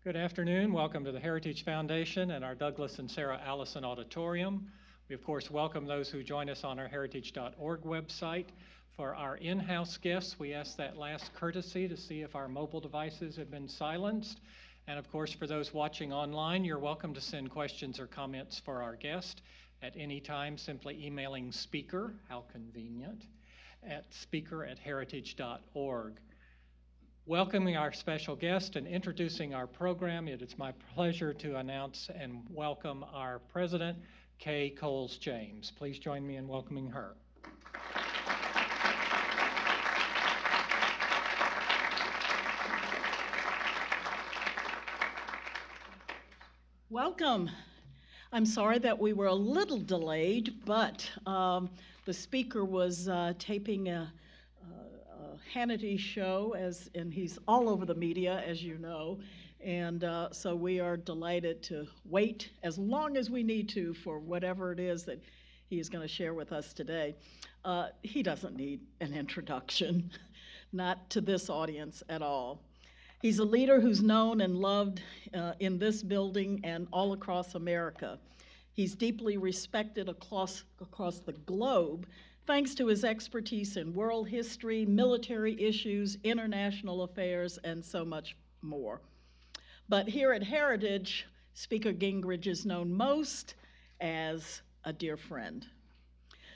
Good afternoon. Welcome to the Heritage Foundation and our Douglas and Sarah Allison Auditorium. We, of course, welcome those who join us on our heritage.org website. For our in-house guests, we ask that last courtesy to see if our mobile devices have been silenced. And, of course, for those watching online, you're welcome to send questions or comments for our guest at any time, simply emailing speaker, how convenient, at speaker@heritage.org. Welcoming our special guest and introducing our program, it is my pleasure to announce and welcome our president, Kay Coles James. Please join me in welcoming her. Welcome. I'm sorry that we were a little delayed, but the speaker was taping a Hannity show, and he's all over the media, as you know, and so we are delighted to wait as long as we need to for whatever it is that he is going to share with us today. He doesn't need an introduction, not to this audience at all. He's a leader who's known and loved in this building and all across America. He's deeply respected across the globe thanks to his expertise in world history, military issues, international affairs, and so much more. But here at Heritage, Speaker Gingrich is known most as a dear friend.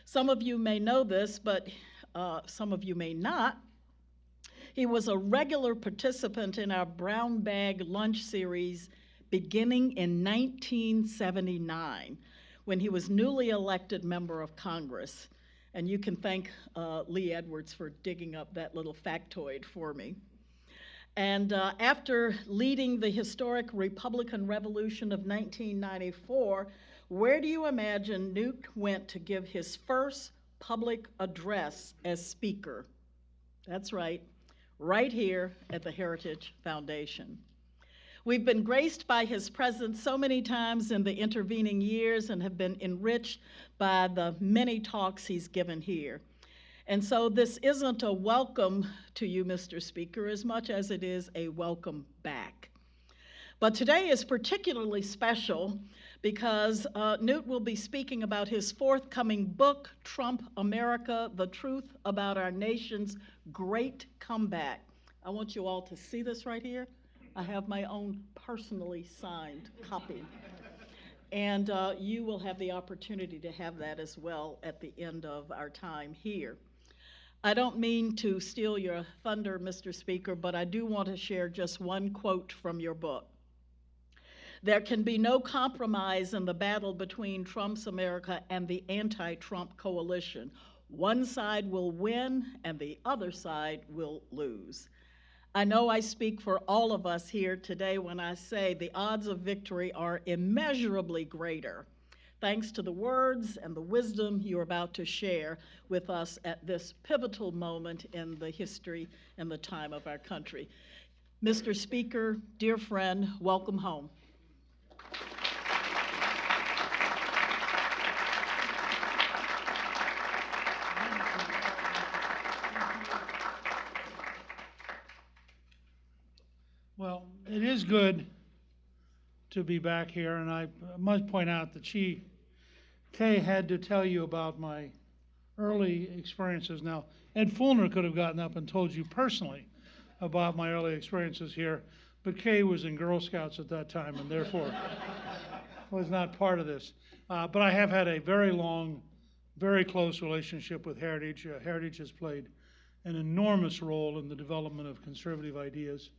Some of you may know this, but some of you may not. He was a regular participant in our Brown Bag Lunch series beginning in 1979 when he was newly elected member of Congress. And you can thank Lee Edwards for digging up that little factoid for me. And after leading the historic Republican Revolution of 1994, where do you imagine Newt went to give his first public address as Speaker? That's right here at the Heritage Foundation. We've been graced by his presence so many times in the intervening years and have been enriched by the many talks he's given here. And so this isn't a welcome to you, Mr. Speaker, as much as it is a welcome back. But today is particularly special because Newt will be speaking about his forthcoming book, Trump America, The Truth About Our Nation's Great Comeback. I want you all to see this right here. I have my own personally signed copy. And you will have the opportunity to have that as well at the end of our time here. I don't mean to steal your thunder, Mr. Speaker, but I do want to share just one quote from your book. There can be no compromise in the battle between Trump's America and the anti-Trump coalition. One side will win and the other side will lose. I know I speak for all of us here today when I say the odds of victory are immeasurably greater, thanks to the words and the wisdom you're about to share with us at this pivotal moment in the history and the time of our country. Mr. Speaker, dear friend, welcome home. Well, it is good to be back here, and I must point out that Kay had to tell you about my early experiences. Now, Ed Fulner could have gotten up and told you personally about my early experiences here, but Kay was in Girl Scouts at that time and therefore was not part of this. But I have had a very long, very close relationship with Heritage. Heritage has played an enormous role in the development of conservative ideas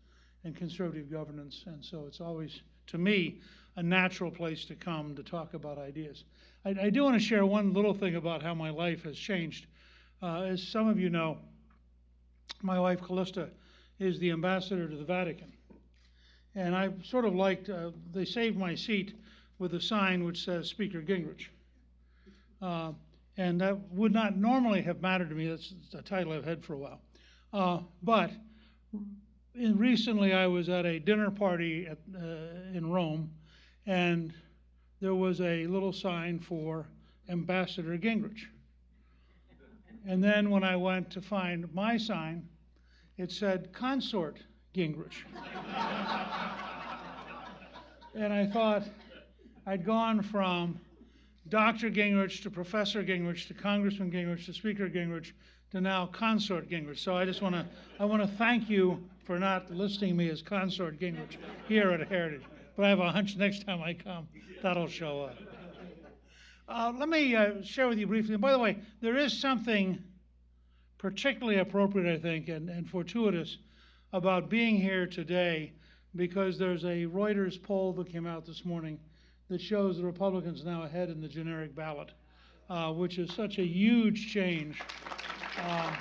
and conservative governance, and so it's always, to me, a natural place to come to talk about ideas. I do want to share one little thing about how my life has changed. As some of you know, my wife Callista is the ambassador to the Vatican, and I sort of liked, they saved my seat with a sign which says Speaker Gingrich. And that would not normally have mattered to me. That's a title I've had for a while. But recently I was at a dinner party in Rome, and there was a little sign for Ambassador Gingrich. And then when I went to find my sign, it said Consort Gingrich. And I thought I'd gone from Dr. Gingrich to Professor Gingrich to Congressman Gingrich to Speaker Gingrich to now Consort Gingrich. So I just want to thank you for not listing me as Consort Gingrich here at Heritage. But I have a hunch next time I come, that'll show up. Let me share with you briefly. And by the way, there is something particularly appropriate, I think, and fortuitous about being here today, because there's a Reuters poll that came out this morning that shows the Republicans now ahead in the generic ballot, which is such a huge change. I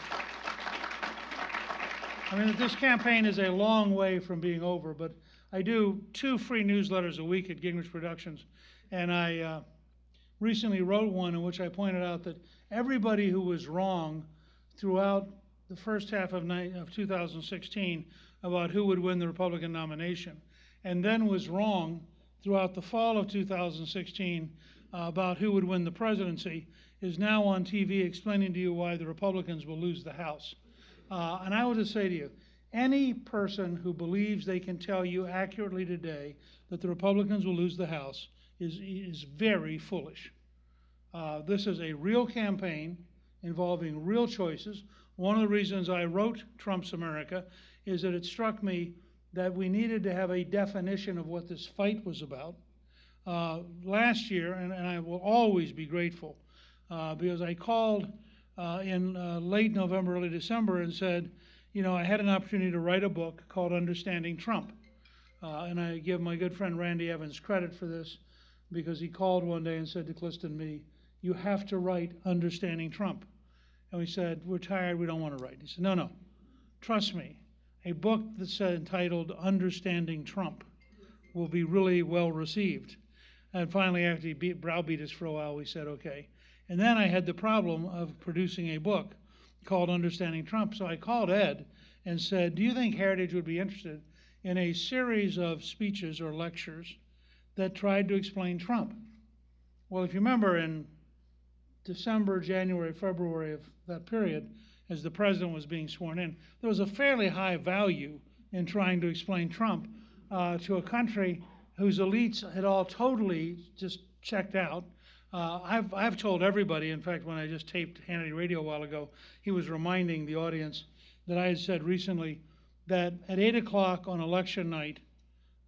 mean, this campaign is a long way from being over, but I do 2 free newsletters a week at Gingrich Productions, and I recently wrote one in which I pointed out that everybody who was wrong throughout the first half of 2016 about who would win the Republican nomination, and then was wrong throughout the fall of 2016 about who would win the presidency, is now on TV explaining to you why the Republicans will lose the House. And I will just say to you, any person who believes they can tell you accurately today that the Republicans will lose the House is very foolish. This is a real campaign involving real choices. One of the reasons I wrote Trump's America is that it struck me that we needed to have a definition of what this fight was about. Last year, and I will always be grateful, because I called in late November, early December and said, you know, I had an opportunity to write a book called Understanding Trump. And I give my good friend Randy Evans credit for this, because he called one day and said to Clifton and me, you have to write Understanding Trump. And we said, we're tired, we don't want to write. He said, no, trust me, a book that's entitled Understanding Trump will be really well received. And finally, after he browbeat us for a while, we said, okay. And then I had the problem of producing a book called Understanding Trump. So I called Ed and said, do you think Heritage would be interested in a series of speeches or lectures that tried to explain Trump? Well, if you remember, in December, January, February of that period, as the president was being sworn in, there was a fairly high value in trying to explain Trump to a country whose elites had all totally just checked out. I've told everybody, in fact, when I just taped Hannity Radio a while ago, he was reminding the audience that I had said recently that at 8 o'clock on election night,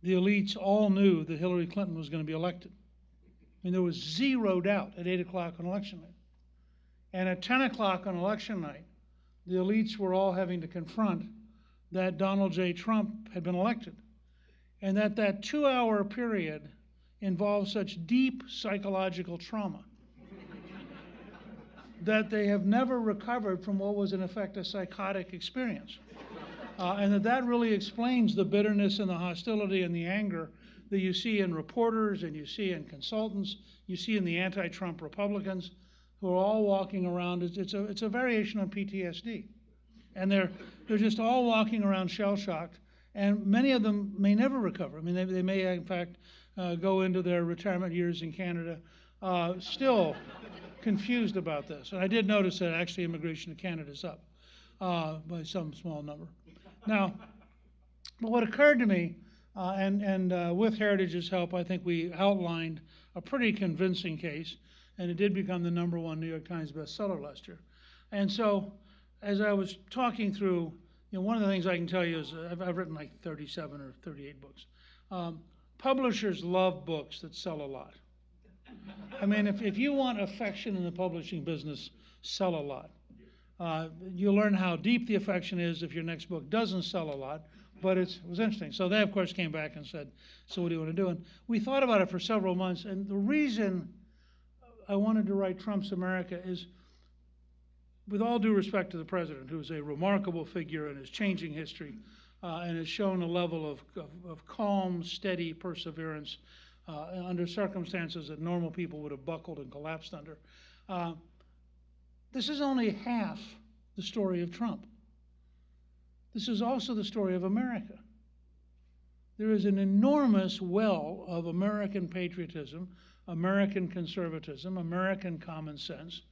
the elites all knew that Hillary Clinton was going to be elected. I mean, there was zero doubt at 8 o'clock on election night. And at 10 o'clock on election night, the elites were all having to confront that Donald J. Trump had been elected. And that 2-hour period involved such deep psychological trauma that they have never recovered from what was in effect a psychotic experience. And that really explains the bitterness and the hostility and the anger that you see in reporters and you see in consultants, you see in the anti-Trump Republicans, who are all walking around. It's a variation on PTSD. And they're just all walking around shell-shocked, and many of them may never recover. I mean, they may, in fact, go into their retirement years in Canada still confused about this. And I did notice that actually immigration to Canada is up by some small number. Now, but what occurred to me, and with Heritage's help, I think we outlined a pretty convincing case, and it did become the #1 New York Times bestseller last year. And so, as I was talking through, you know, one of the things I can tell you is I've written like 37 or 38 books. Publishers love books that sell a lot. I mean, if you want affection in the publishing business, sell a lot. You'll learn how deep the affection is if your next book doesn't sell a lot, but it was interesting. So they, of course, came back and said, so what do you want to do? And we thought about it for several months, and the reason I wanted to write Trump's America is, with all due respect to the president, who is a remarkable figure and is changing history, and has shown a level of calm, steady perseverance under circumstances that normal people would have buckled and collapsed under. This is only half the story of Trump. This is also the story of America. There is an enormous well of American patriotism, American conservatism, American common sense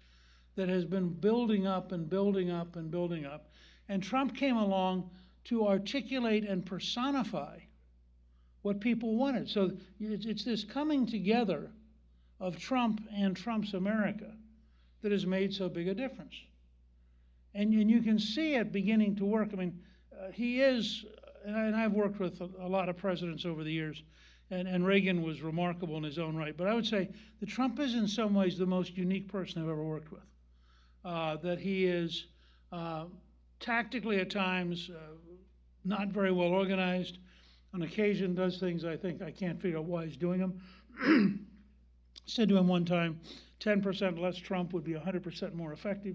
that has been building up and building up and building up. And Trump came along to articulate and personify what people wanted. So it's this coming together of Trump and Trump's America that has made so big a difference. And you can see it beginning to work. I mean, he is, and I've worked with a lot of presidents over the years, and Reagan was remarkable in his own right. But I would say that Trump is in some ways the most unique person I've ever worked with. That he is tactically at times not very well organized. On occasion does things I think I can't figure out why he's doing them. Said to him one time, 10% less Trump would be 100% more effective.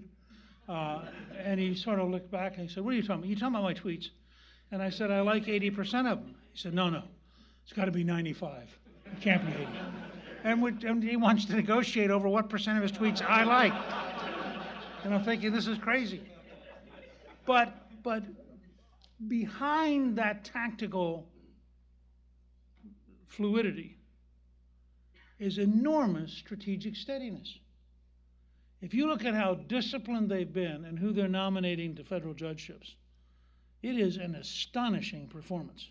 And he sort of looked back and he said, what are you talking about? You talking about my tweets? And I said, I like 80% of them. He said, no, it's got to be 95. It can't be 80. And he wants to negotiate over what percent of his tweets I like. And I'm thinking, this is crazy. But behind that tactical fluidity is enormous strategic steadiness. If you look at how disciplined they've been and who they're nominating to federal judgeships, it is an astonishing performance.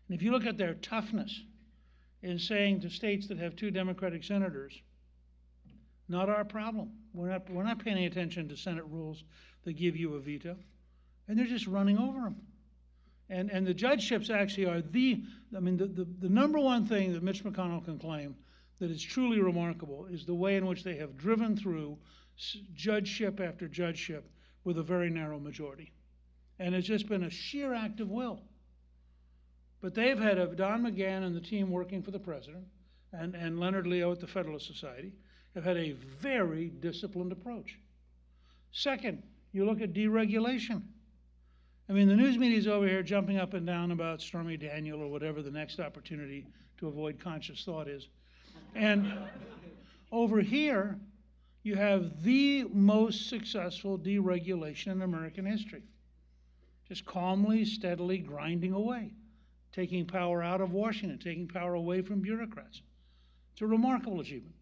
And if you look at their toughness in saying to states that have 2 Democratic senators, not our problem. We're not paying any attention to Senate rules that give you a veto. And they're just running over them. And the judgeships actually are the number one thing that Mitch McConnell can claim that is truly remarkable is the way in which they have driven through judgeship after judgeship with a very narrow majority. And it's just been a sheer act of will. But they've had Don McGahn and the team working for the president and Leonard Leo at the Federalist Society have had a very disciplined approach. Second, you look at deregulation. I mean, the news media is over here jumping up and down about Stormy Daniel or whatever the next opportunity to avoid conscious thought is. And over here, you have the most successful deregulation in American history. Just calmly, steadily grinding away, taking power out of Washington, taking power away from bureaucrats. It's a remarkable achievement.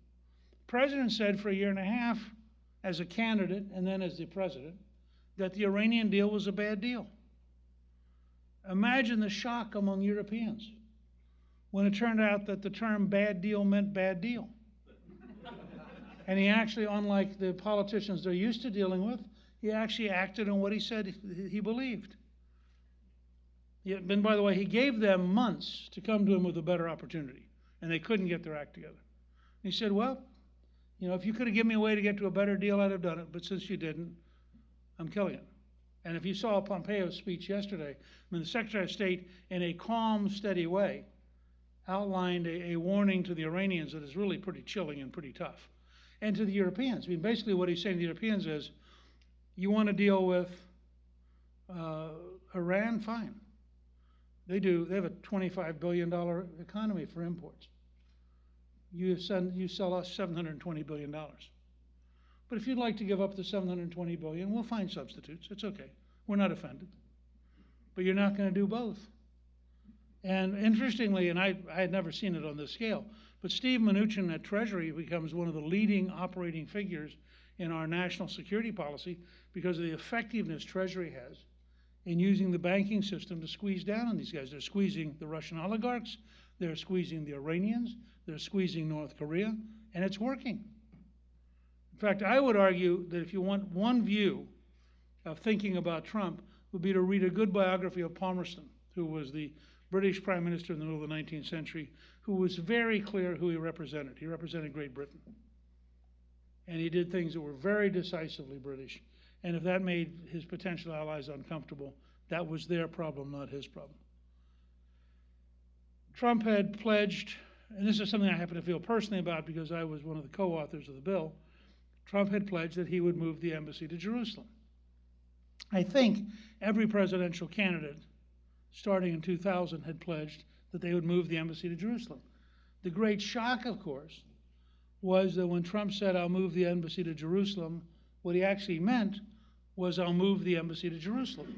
The president said for a year and a half as a candidate and then as the president that the Iranian deal was a bad deal. Imagine the shock among Europeans when it turned out that the term bad deal meant bad deal. And he actually, unlike the politicians they're used to dealing with, he actually acted on what he said he believed. And by the way, he gave them months to come to him with a better opportunity, and they couldn't get their act together. And he said, well, if you could have given me a way to get to a better deal, I'd have done it, but since you didn't, I'm killing it. And if you saw Pompeo's speech yesterday, the Secretary of State, in a calm, steady way, outlined a warning to the Iranians that is really pretty chilling and pretty tough. And to the Europeans. Basically what he's saying to the Europeans is, you want to deal with Iran? Fine. They do. They have a $25 billion economy for imports. You sell us $720 billion. But if you'd like to give up the $720 billion, we'll find substitutes. It's okay. We're not offended. But you're not going to do both. And interestingly, and I had never seen it on this scale, but Steve Mnuchin at Treasury becomes one of the leading operating figures in our national security policy because of the effectiveness Treasury has in using the banking system to squeeze down on these guys. They're squeezing the Russian oligarchs, they're squeezing the Iranians, they're squeezing North Korea, and it's working. In fact, I would argue that if you want one view of thinking about Trump, would be to read a good biography of Palmerston, who was the British Prime Minister in the middle of the 19th century, who was very clear who he represented. He represented Great Britain. And he did things that were very decisively British. And if that made his potential allies uncomfortable, that was their problem, not his problem. Trump had pledged, and this is something I happen to feel personally about because I was one of the co-authors of the bill, Trump had pledged that he would move the embassy to Jerusalem. I think every presidential candidate starting in 2000 had pledged that they would move the embassy to Jerusalem. The great shock, of course, was that when Trump said, I'll move the embassy to Jerusalem, what he actually meant was, I'll move the embassy to Jerusalem.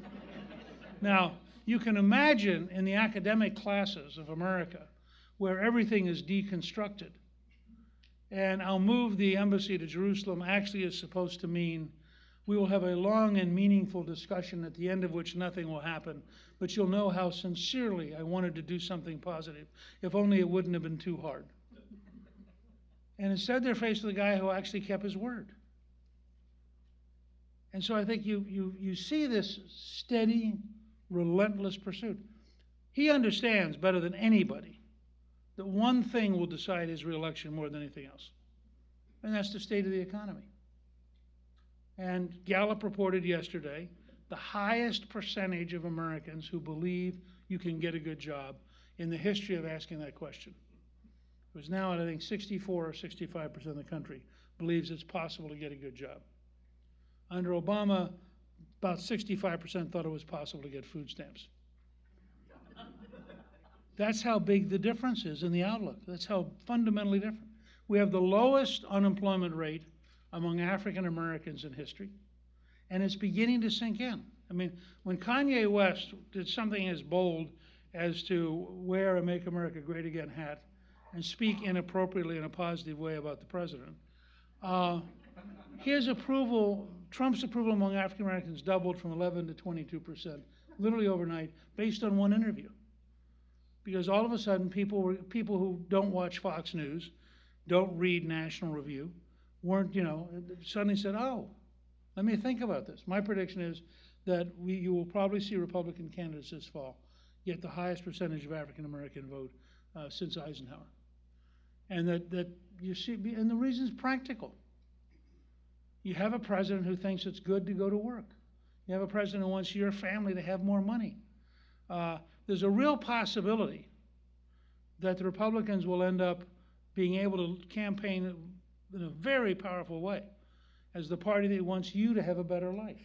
Now, you can imagine in the academic classes of America where everything is deconstructed, and I'll move the embassy to Jerusalem actually is supposed to mean We will have a long and meaningful discussion at the end of which nothing will happen, but you'll know how sincerely I wanted to do something positive, if only it wouldn't have been too hard. And instead they're faced with a guy who actually kept his word. And so I think you see this steady, relentless pursuit. He understands better than anybody that one thing will decide his reelection more than anything else, and that's the state of the economy. And Gallup reported yesterday the highest percentage of Americans who believe you can get a good job in the history of asking that question. It was now at, I think, 64 or 65% of the country believes it's possible to get a good job. Under Obama, about 65% thought it was possible to get food stamps. That's how big the difference is in the outlook. That's how fundamentally different. We have the lowest unemployment rate among African Americans in history, and it's beginning to sink in. I mean, when Kanye West did something as bold as to wear a Make America Great Again hat and speak inappropriately in a positive way about the president, his approval, Trump's approval among African Americans doubled from 11 to 22%, literally overnight, based on one interview. Because all of a sudden, people who don't watch Fox News, don't read National Review, weren't, suddenly said, oh, let me think about this. My prediction is that you will probably see Republican candidates this fall get the highest percentage of African American vote since Eisenhower. And that you see, and the reason is practical. You have a president who thinks it's good to go to work. You have a president who wants your family to have more money. There's a real possibility that the Republicans will end up being able to campaign in a very powerful way as the party that wants you to have a better life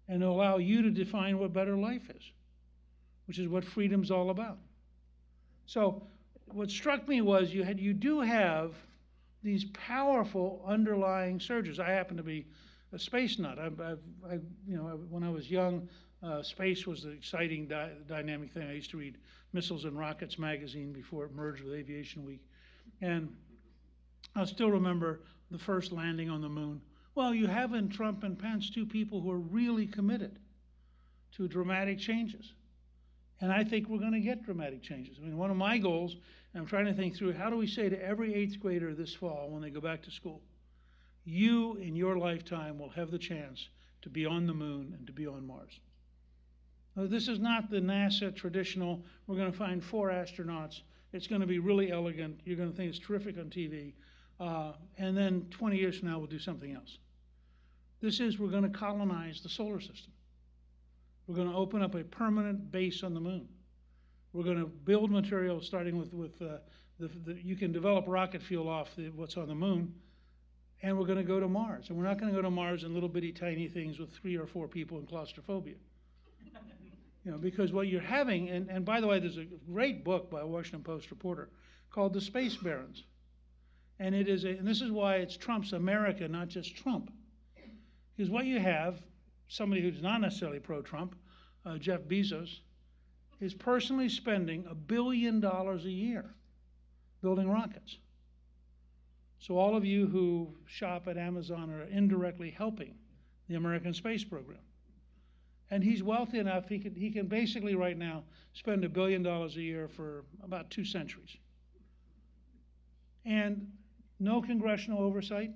and to allow you to define what better life is, which is what freedom's all about. So what struck me was you do have these powerful underlying surges. I happen to be a space nut. When I was young, space was the exciting dynamic thing. I used to read Missiles and Rockets magazine before it merged with Aviation Week. And I still remember the first landing on the moon. Well, you have in Trump and Pence two people who are really committed to dramatic changes. And I think we're going to get dramatic changes. I mean, one of my goals, and I'm trying to think through, how do we say to every 8th grader this fall when they go back to school, you in your lifetime will have the chance to be on the moon and to be on Mars. Now, this is not the NASA traditional, we're going to find 4 astronauts, it's going to be really elegant, you're going to think it's terrific on TV, and then 20 years from now we'll do something else. This is, we're going to colonize the solar system. We're going to open up a permanent base on the moon. We're going to build materials starting with you can develop rocket fuel off what's on the moon, and we're going to go to Mars. And we're not going to go to Mars in little bitty tiny things with 3 or 4 people in claustrophobia. Because what you're having, and by the way, there's a great book by a Washington Post reporter called The Space Barons. And and this is why it's Trump's America, not just Trump. Because what you have, somebody who's not necessarily pro-Trump, Jeff Bezos, is personally spending $1 billion a year building rockets. So all of you who shop at Amazon are indirectly helping the American space program. And he's wealthy enough, he can basically right now spend $1 billion a year for about 2 centuries. And no congressional oversight,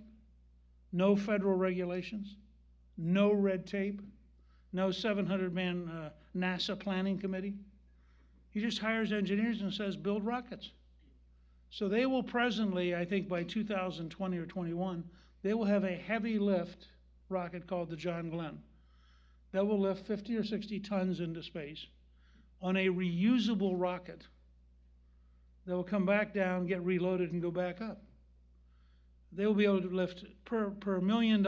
no federal regulations, no red tape, no 700-man NASA planning committee. He just hires engineers and says, build rockets. So they will presently, I think by 2020 or 21, they will have a heavy lift rocket called the John Glenn that will lift 50 or 60 tons into space on a reusable rocket that will come back down, get reloaded, and go back up. They will be able to lift, per $1 million,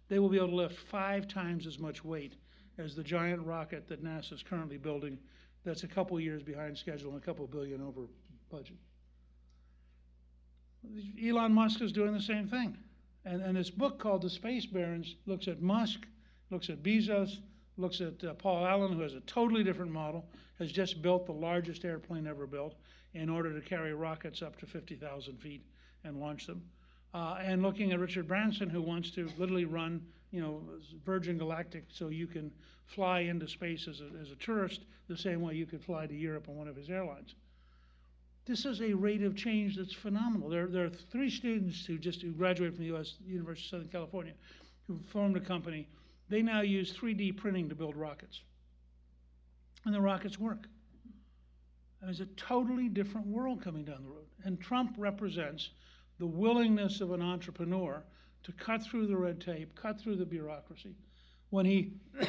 they will be able to lift 5 times as much weight as the giant rocket that NASA is currently building that's a couple years behind schedule and a couple billion over budget. Elon Musk is doing the same thing. And this book called The Space Barons looks at Musk, looks at Bezos, looks at Paul Allen, who has a totally different model, has just built the largest airplane ever built in order to carry rockets up to 50,000 feet and launch them. and looking at Richard Branson, who wants to literally run, Virgin Galactic, so you can fly into space as a tourist the same way you could fly to Europe on one of his airlines. This is a rate of change that's phenomenal. There are 3 students who graduated from the U.S. University of Southern California who formed a company. They now use 3D printing to build rockets. And the rockets work. There's a totally different world coming down the road. And Trump represents the willingness of an entrepreneur to cut through the red tape, cut through the bureaucracy. When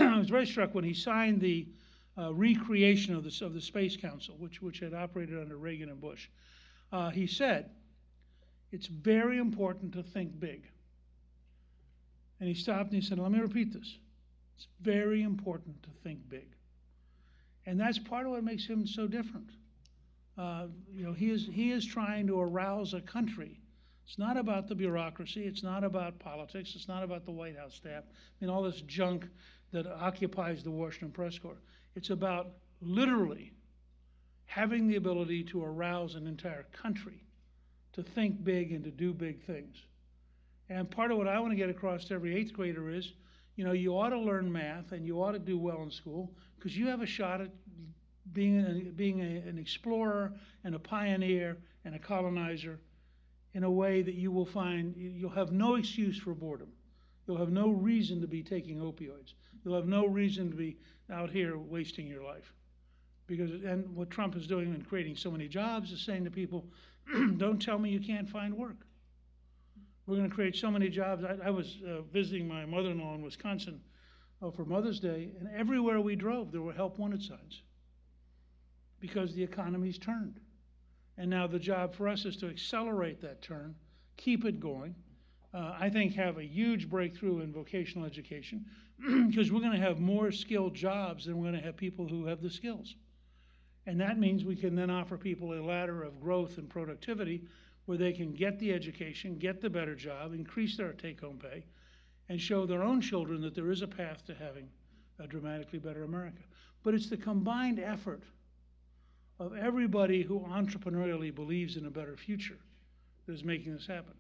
I was very struck when he signed the recreation of the Space Council, which had operated under Reagan and Bush. He said, it's very important to think big. And he stopped and he said, let me repeat this. It's very important to think big. And that's part of what makes him so different. He is trying to arouse a country. It's not about the bureaucracy. It's not about politics. It's not about the White House staff. All this junk that occupies the Washington press corps. It's about literally having the ability to arouse an entire country to think big and to do big things. And part of what I want to get across to every 8th grader is, you ought to learn math and you ought to do well in school because you have a shot at being an explorer and a pioneer and a colonizer in a way that you will find you'll have no excuse for boredom. You'll have no reason to be taking opioids. You'll have no reason to be out here wasting your life. And what Trump is doing in creating so many jobs is saying to people, don't tell me you can't find work. We're going to create so many jobs. I was visiting my mother-in-law in Wisconsin for Mother's Day, and everywhere we drove, there were help wanted signs because the economy's turned. And now the job for us is to accelerate that turn, keep it going. I think have a huge breakthrough in vocational education because we're going to have more skilled jobs than we're going to have people who have the skills. And that means we can then offer people a ladder of growth and productivity where they can get the education, get the better job, increase their take-home pay, and show their own children that there is a path to having a dramatically better America. But it's the combined effort of everybody who entrepreneurially believes in a better future that is making this happen.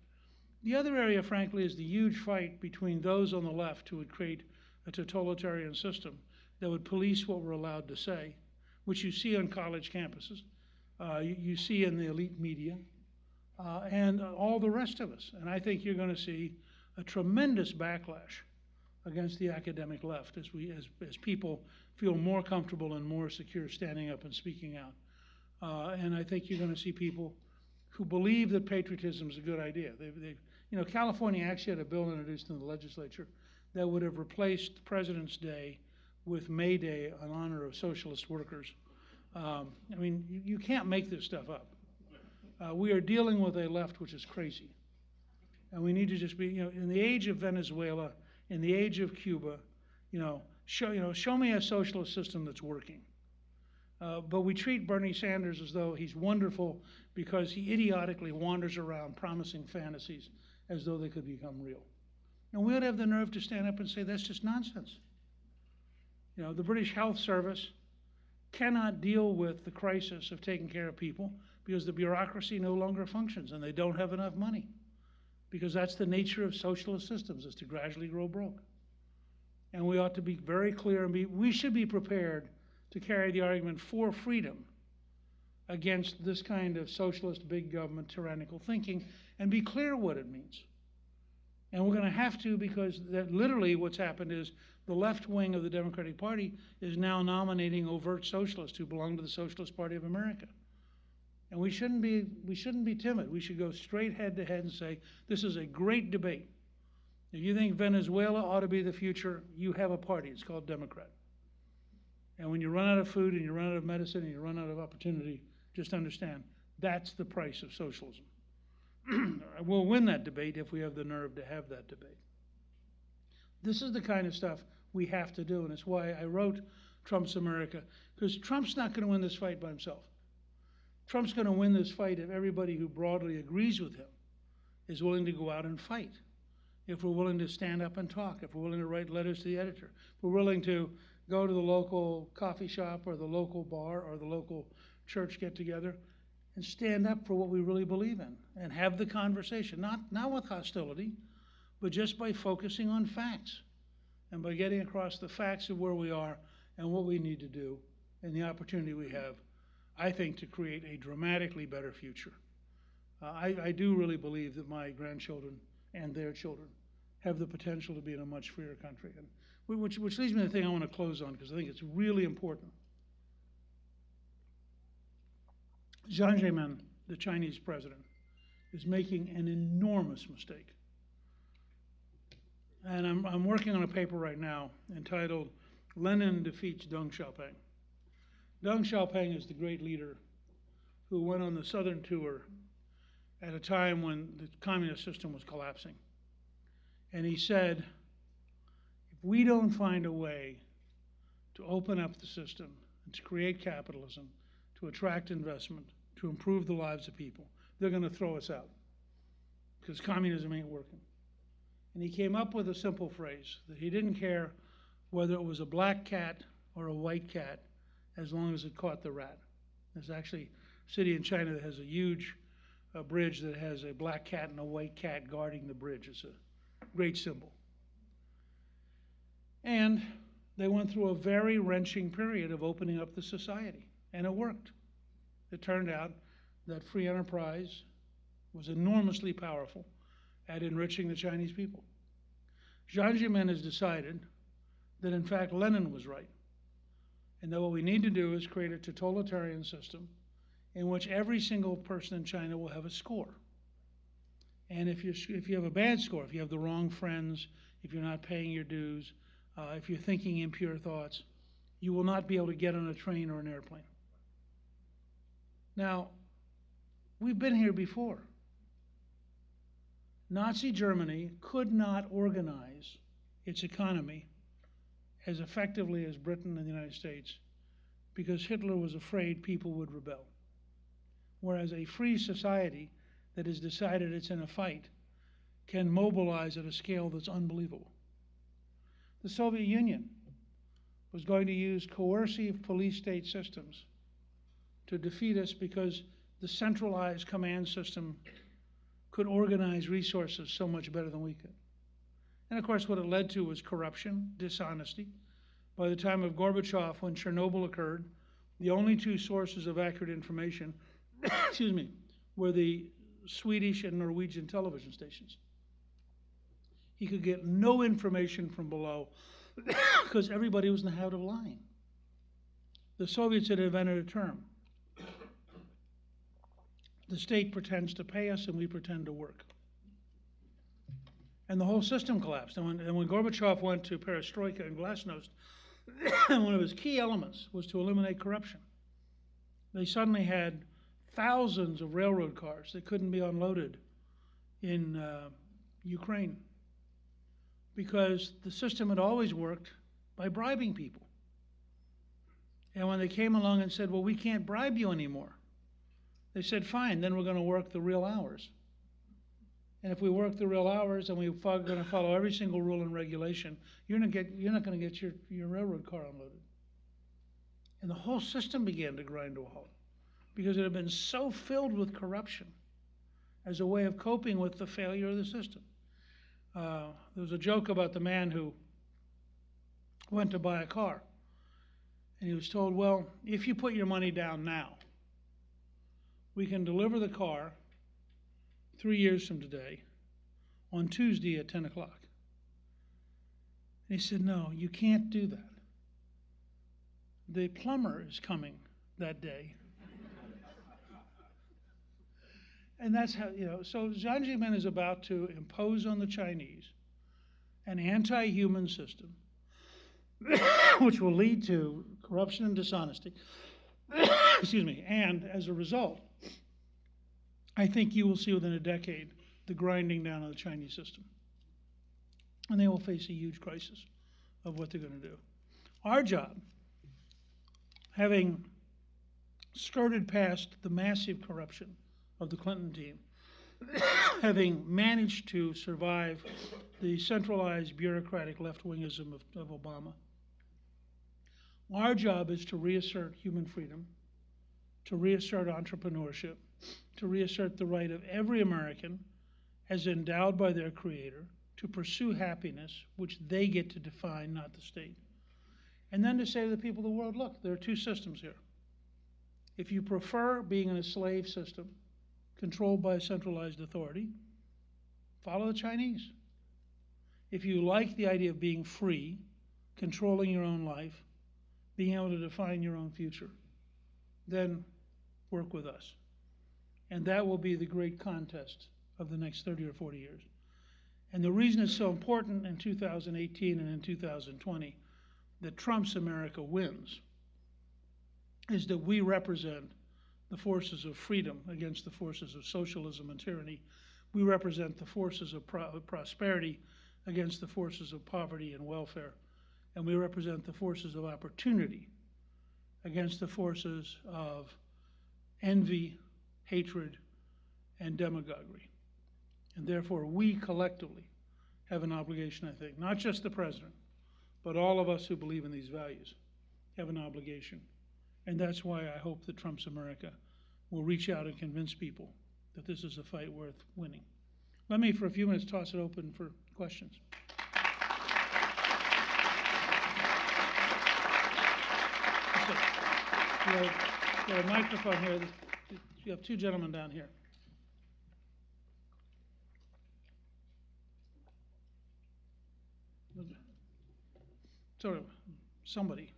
The other area, frankly, is the huge fight between those on the left who would create a totalitarian system that would police what we're allowed to say, which you see on college campuses, you see in the elite media, and all the rest of us. And I think you're going to see a tremendous backlash against the academic left as people feel more comfortable and more secure standing up and speaking out. And I think you're going to see people who believe that patriotism is a good idea. California actually had a bill introduced in the legislature that would have replaced President's Day with May Day in honor of socialist workers. You can't make this stuff up. We are dealing with a left which is crazy. And we need to just be, in the age of Venezuela, in the age of Cuba, show me a socialist system that's working. But we treat Bernie Sanders as though he's wonderful because he idiotically wanders around promising fantasies as though they could become real. And we ought to have the nerve to stand up and say that's just nonsense. The British Health Service cannot deal with the crisis of taking care of people because the bureaucracy no longer functions and they don't have enough money. Because that's the nature of socialist systems, is to gradually grow broke. And we ought to be very clear and we should be prepared to carry the argument for freedom against this kind of socialist big government tyrannical thinking and be clear what it means. And we're going to have to, because literally what's happened is the left wing of the Democratic Party is now nominating overt socialists who belong to the Socialist Party of America. And we shouldn't be timid. We should go straight head to head and say, this is a great debate. If you think Venezuela ought to be the future, you have a party. It's called Democrat. And when you run out of food and you run out of medicine and you run out of opportunity, just understand, that's the price of socialism. We'll win that debate if we have the nerve to have that debate. This is the kind of stuff we have to do, and it's why I wrote Trump's America, because Trump's not going to win this fight by himself. Trump's going to win this fight if everybody who broadly agrees with him is willing to go out and fight. If we're willing to stand up and talk, if we're willing to write letters to the editor, if we're willing to go to the local coffee shop or the local bar or the local church get-together and stand up for what we really believe in and have the conversation, not with hostility, but just by focusing on facts and by getting across the facts of where we are and what we need to do and the opportunity we have, I think, to create a dramatically better future. I do really believe that my grandchildren and their children have the potential to be in a much freer country. And which leads me to the thing I want to close on, because I think it's really important. Jiang Zemin, the Chinese president, is making an enormous mistake. And I'm working on a paper right now entitled Lenin Defeats Deng Xiaoping. Deng Xiaoping is the great leader who went on the Southern tour at a time when the communist system was collapsing. And he said, if we don't find a way to open up the system and to create capitalism, to attract investment, to improve the lives of people, they're going to throw us out because communism ain't working. And he came up with a simple phrase that he didn't care whether it was a black cat or a white cat as long as it caught the rat. There's actually a city in China that has a huge bridge that has a black cat and a white cat guarding the bridge. It's a great symbol. And they went through a very wrenching period of opening up the society, and it worked. It turned out that free enterprise was enormously powerful at enriching the Chinese people. Jiang Zemin has decided that, in fact, Lenin was right, and that what we need to do is create a totalitarian system in which every single person in China will have a score. And if you have a bad score, if you have the wrong friends, if you're not paying your dues, if you're thinking impure thoughts, you will not be able to get on a train or an airplane. Now, we've been here before. Nazi Germany could not organize its economy as effectively as Britain and the United States because Hitler was afraid people would rebel. Whereas a free society that has decided it's in a fight can mobilize at a scale that's unbelievable. The Soviet Union was going to use coercive police state systems to defeat us because the centralized command system could organize resources so much better than we could. And of course, what it led to was corruption, dishonesty. By the time of Gorbachev, when Chernobyl occurred, the only two sources of accurate information excuse me, were the Swedish and Norwegian television stations. He could get no information from below because everybody was in the habit of lying. The Soviets had invented a term. The state pretends to pay us and we pretend to work. And the whole system collapsed. And when Gorbachev went to perestroika and glasnost, one of his key elements was to eliminate corruption. They suddenly had thousands of railroad cars that couldn't be unloaded in Ukraine because the system had always worked by bribing people. And when they came along and said, well, we can't bribe you anymore, they said, fine, then we're going to work the real hours. And if we work the real hours and we're going to follow every single rule and regulation, you're not going to get your railroad car unloaded. And the whole system began to grind to a halt because it had been so filled with corruption as a way of coping with the failure of the system. There was a joke about the man who went to buy a car. And he was told, well, if you put your money down now, we can deliver the car 3 years from today on Tuesday at 10 o'clock. And he said, no, you can't do that. The plumber is coming that day. And that's how, so Jiang Zemin is about to impose on the Chinese an anti-human system which will lead to corruption and dishonesty. Excuse me. And as a result, I think you will see within a decade the grinding down of the Chinese system. And they will face a huge crisis of what they're going to do. Our job, having skirted past the massive corruption of the Clinton team, having managed to survive the centralized bureaucratic left-wingism of Obama, our job is to reassert human freedom, to reassert entrepreneurship, to reassert the right of every American as endowed by their Creator to pursue happiness, which they get to define, not the state. And then to say to the people of the world, look, there are two systems here. If you prefer being in a slave system controlled by a centralized authority, follow the Chinese. If you like the idea of being free, controlling your own life, being able to define your own future, then work with us. And that will be the great contest of the next 30 or 40 years. And the reason it's so important in 2018 and in 2020 that Trump's America wins is that we represent the forces of freedom against the forces of socialism and tyranny. We represent the forces of prosperity against the forces of poverty and welfare. And we represent the forces of opportunity against the forces of envy, hatred, and demagoguery. And therefore, we collectively have an obligation, I think, not just the president, but all of us who believe in these values have an obligation. And that's why I hope that Trump's America will reach out and convince people that this is a fight worth winning. Let me, for a few minutes, toss it open for questions. You have a microphone here. You have two gentlemen down here. Sorry, somebody.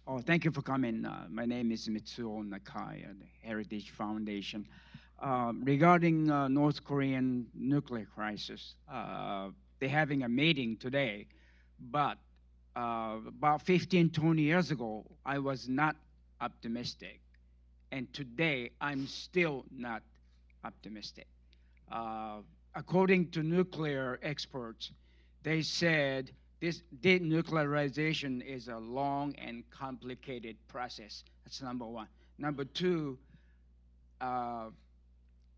Oh, thank you for coming. My name is Mitsuo Nakai at the Heritage Foundation. Regarding North Korean nuclear crisis, they're having a meeting today, but about 15, 20 years ago, I was not optimistic. And today, I'm still not optimistic. According to nuclear experts, they said this denuclearization is a long and complicated process. That's number one. Number two,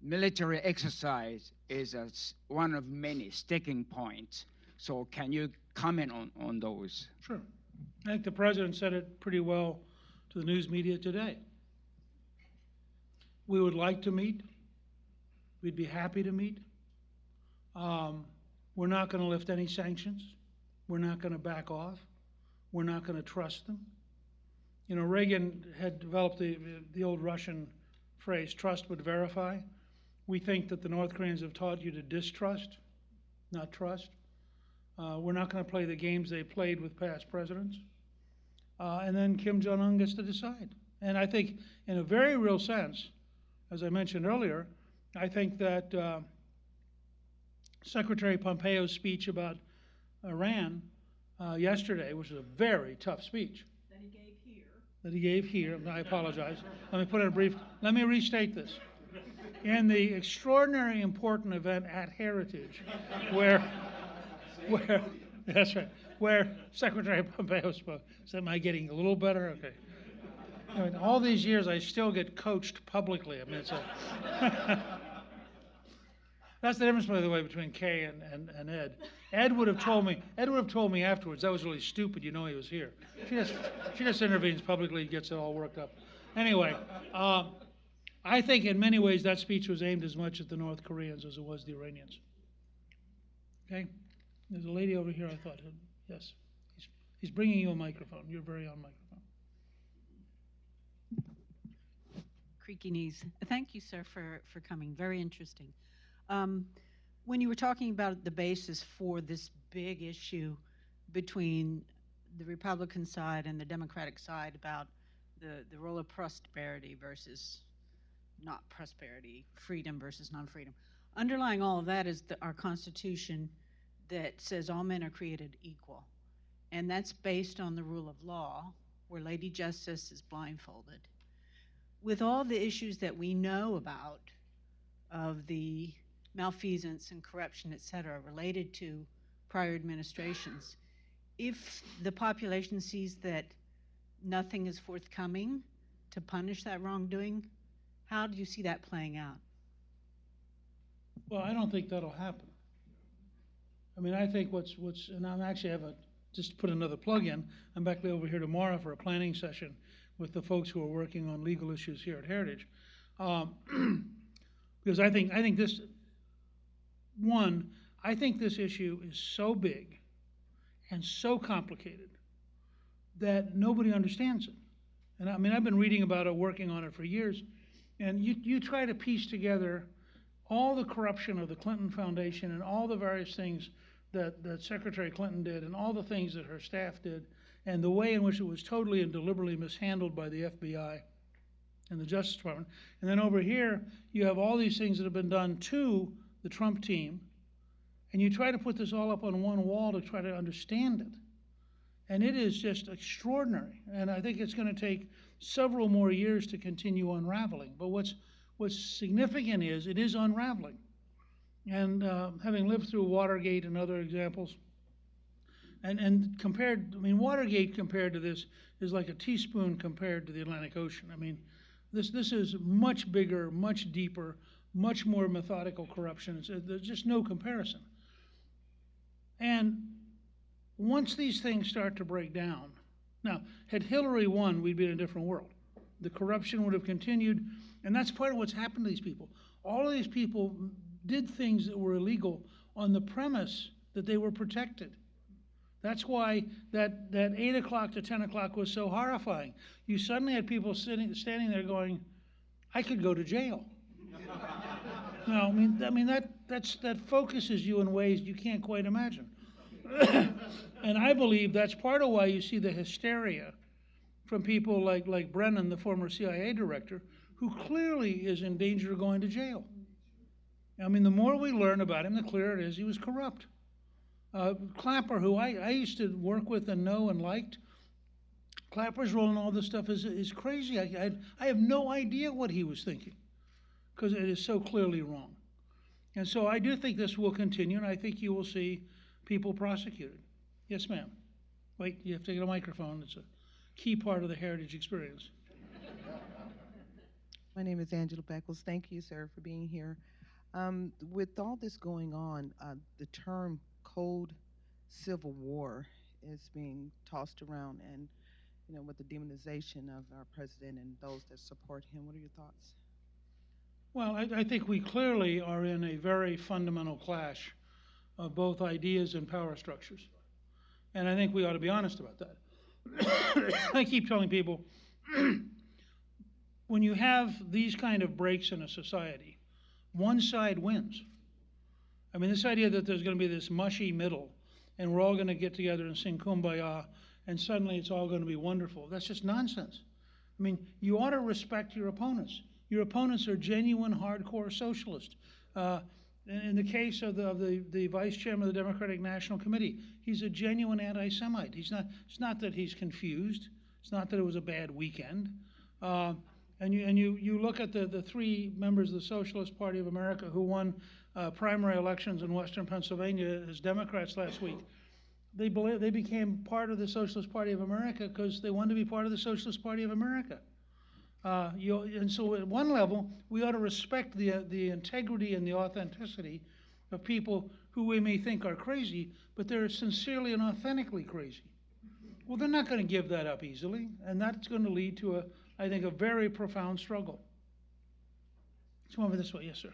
military exercise is one of many sticking points. So can you comment on those? Sure. I think the president said it pretty well to the news media today. We would like to meet. We'd be happy to meet. We're not going to lift any sanctions. We're not going to back off. We're not going to trust them. You know, Reagan had developed the old Russian phrase, trust but verify. We think that the North Koreans have taught you to distrust, not trust. We're not going to play the games they played with past presidents. And then Kim Jong-un gets to decide. And I think in a very real sense, as I mentioned earlier, I think that Secretary Pompeo's speech about Iran yesterday, which was a very tough speech. That he gave here. I apologize. Let me put it in brief. Let me restate this. In the extraordinary important event at Heritage, where that's right, where Secretary Pompeo spoke. So am I getting a little better? Okay. I mean, all these years I still get coached publicly. I mean, it's that's the difference, by the way, between Kay and Ed. Ed would have told me afterwards, that was really stupid, you know he was here. She just intervenes publicly, gets it all worked up. Anyway, I think in many ways that speech was aimed as much at the North Koreans as it was the Iranians. Okay? There's a lady over here, I thought. Yes. He's bringing you a microphone. You're very on microphone. Creaky knees. Thank you, sir, for coming. Very interesting. When you were talking about the basis for this big issue between the Republican side and the Democratic side about the role of prosperity versus not prosperity, freedom versus non-freedom, underlying all of that is our Constitution that says all men are created equal. And that's based on the rule of law, where Lady Justice is blindfolded. With all the issues that we know about of the malfeasance and corruption, et cetera, related to prior administrations, if the population sees that nothing is forthcoming to punish that wrongdoing, how do you see that playing out? Well, I don't think that'll happen. I mean, I think and I actually have just to put another plug in, I'm back over here tomorrow for a planning session with the folks who are working on legal issues here at Heritage. Because I think this, one, I think this issue is so big and so complicated that nobody understands it. And I mean, I've been reading about it, working on it for years, and you try to piece together all the corruption of the Clinton Foundation and all the various things that Secretary Clinton did and all the things that her staff did and the way in which it was totally and deliberately mishandled by the FBI and the Justice Department. And then over here, you have all these things that have been done to the Trump team, and you try to put this all up on one wall to try to understand it. And it is just extraordinary. And I think it's going to take several more years to continue unraveling. But what's significant is it is unraveling. And having lived through Watergate and other examples, and compared, I mean, Watergate compared to this is like a teaspoon compared to the Atlantic Ocean. I mean, this is much bigger, much deeper, much more methodical corruption. There's just no comparison. And once these things start to break down, now, had Hillary won, we'd be in a different world. The corruption would have continued, and that's part of what's happened to these people. All of these people did things that were illegal on the premise that they were protected. That's why that 8 o'clock to 10 o'clock was so horrifying. You suddenly had people standing there going, I could go to jail. No, I mean that focuses you in ways you can't quite imagine. And I believe that's part of why you see the hysteria from people like Brennan, the former CIA director, who clearly is in danger of going to jail. I mean, the more we learn about him, the clearer it is he was corrupt. Clapper, who I used to work with and know and liked, Clapper's role in all this stuff is crazy. I have no idea what he was thinking, because it is so clearly wrong. And so I do think this will continue, and I think you will see people prosecuted. Yes, ma'am. Wait, you have to get a microphone. It's a key part of the Heritage experience. My name is Angela Beckles. Thank you, sir, for being here. With all this going on, the term Cold Civil War is being tossed around, and with the demonization of our president and those that support him. What are your thoughts? Well, I think we clearly are in a very fundamental clash of both ideas and power structures. And I think we ought to be honest about that. I keep telling people, when you have these kind of breaks in a society, one side wins. I mean, this idea that there's going to be this mushy middle and we're all going to get together and sing Kumbaya and suddenly it's all going to be wonderful, that's just nonsense. I mean, you ought to respect your opponents. Your opponents are genuine, hardcore socialists. In the case of the vice chairman of the Democratic National Committee, he's a genuine anti-Semite. It's not that he's confused. It's not that it was a bad weekend. And you look at the three members of the Socialist Party of America who won primary elections in Western Pennsylvania as Democrats last week. They became part of the Socialist Party of America because they wanted to be part of the Socialist Party of America. And so at one level, we ought to respect the integrity and the authenticity of people who we may think are crazy, but they're sincerely and authentically crazy. Well, they're not going to give that up easily, and that's going to lead to, I think, a very profound struggle. Let's come over this way. Yes, sir.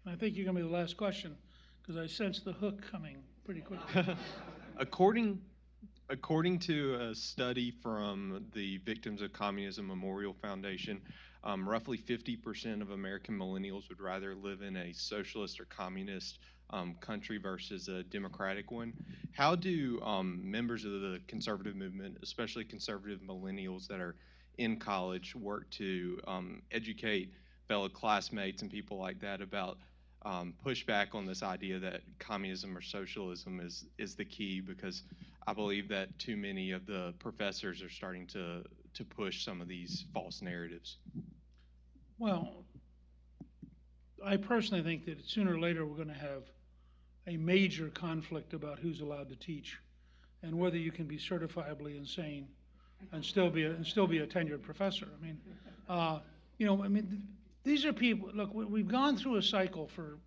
I think you're going to be the last question, because I sense the hook coming pretty quickly. According to a study from the Victims of Communism Memorial Foundation, roughly 50% of American millennials would rather live in a socialist or communist country versus a democratic one. How do members of the conservative movement, especially conservative millennials that are in college, work to educate fellow classmates and people like that about pushback on this idea that communism or socialism is the key? Because I believe that too many of the professors are starting to push some of these false narratives. Well, I personally think that sooner or later we're going to have a major conflict about who's allowed to teach and whether you can be certifiably insane and still be a tenured professor. I mean, these are people. Look, we've gone through a cycle for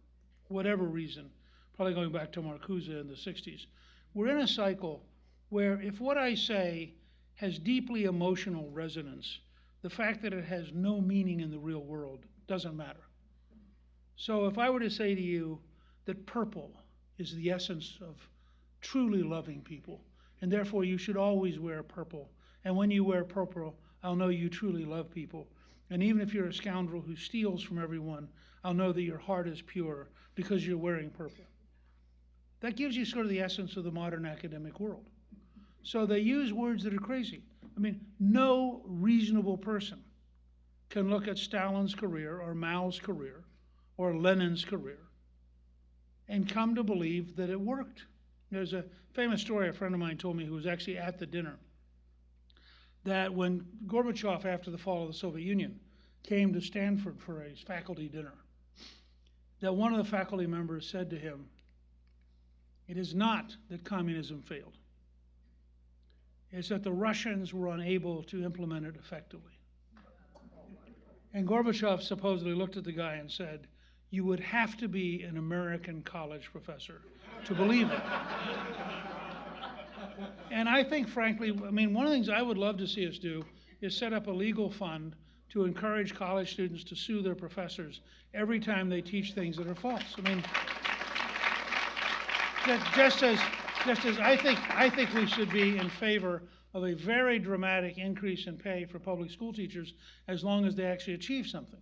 whatever reason, probably going back to Marcuse in the '60s, we're in a cycle where if what I say has deeply emotional resonance, the fact that it has no meaning in the real world doesn't matter. So if I were to say to you that purple is the essence of truly loving people, and therefore you should always wear purple, and when you wear purple, I'll know you truly love people. And even if you're a scoundrel who steals from everyone, I'll know that your heart is pure because you're wearing purple. That gives you sort of the essence of the modern academic world. So they use words that are crazy. I mean, no reasonable person can look at Stalin's career or Mao's career or Lenin's career and come to believe that it worked. There's a famous story a friend of mine told me who was actually at the dinner, that when Gorbachev, after the fall of the Soviet Union, came to Stanford for a faculty dinner, that one of the faculty members said to him, "It is not that communism failed. It's that the Russians were unable to implement it effectively." And Gorbachev supposedly looked at the guy and said, "You would have to be an American college professor to believe it." And I think, frankly, I mean, one of the things I would love to see us do is set up a legal fund to encourage college students to sue their professors every time they teach things that are false. I mean, just as I think we should be in favor of a very dramatic increase in pay for public school teachers as long as they actually achieve something.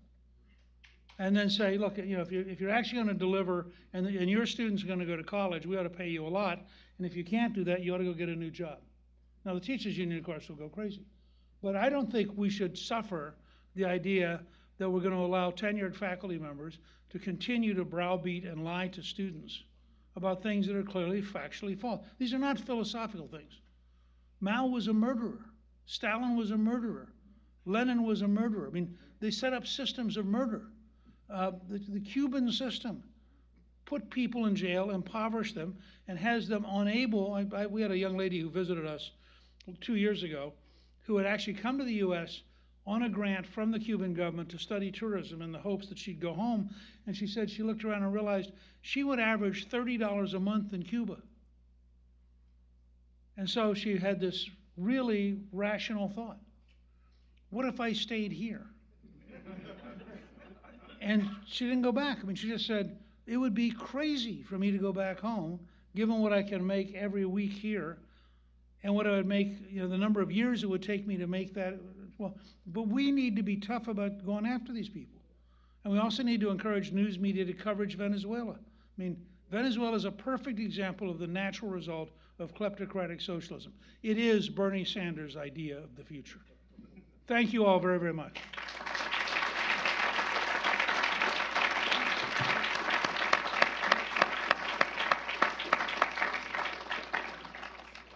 And then say, look, you know, if you're actually going to deliver and your students are going to go to college, we ought to pay you a lot. And if you can't do that, you ought to go get a new job. Now, the teachers union, of course, will go crazy. But I don't think we should suffer the idea that we're going to allow tenured faculty members to continue to browbeat and lie to students about things that are clearly factually false. These are not philosophical things. Mao was a murderer. Stalin was a murderer. Lenin was a murderer. I mean, they set up systems of murder. The Cuban system put people in jail, impoverished them, and has them unable. We had a young lady who visited us 2 years ago who had actually come to the U.S. on a grant from the Cuban government to study tourism in the hopes that she'd go home. And she said she looked around and realized she would average $30 a month in Cuba. And so she had this really rational thought. What if I stayed here? And she didn't go back. I mean, she just said, it would be crazy for me to go back home, given what I can make every week here, and what I would make, you know, the number of years it would take me to make that. Well, but we need to be tough about going after these people. And we also need to encourage news media to coverage Venezuela. I mean, Venezuela is a perfect example of the natural result of kleptocratic socialism. It is Bernie Sanders' idea of the future. Thank you all very, very much.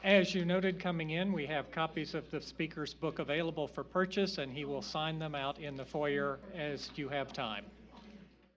As you noted coming in, we have copies of the speaker's book available for purchase, and he will sign them out in the foyer as you have time.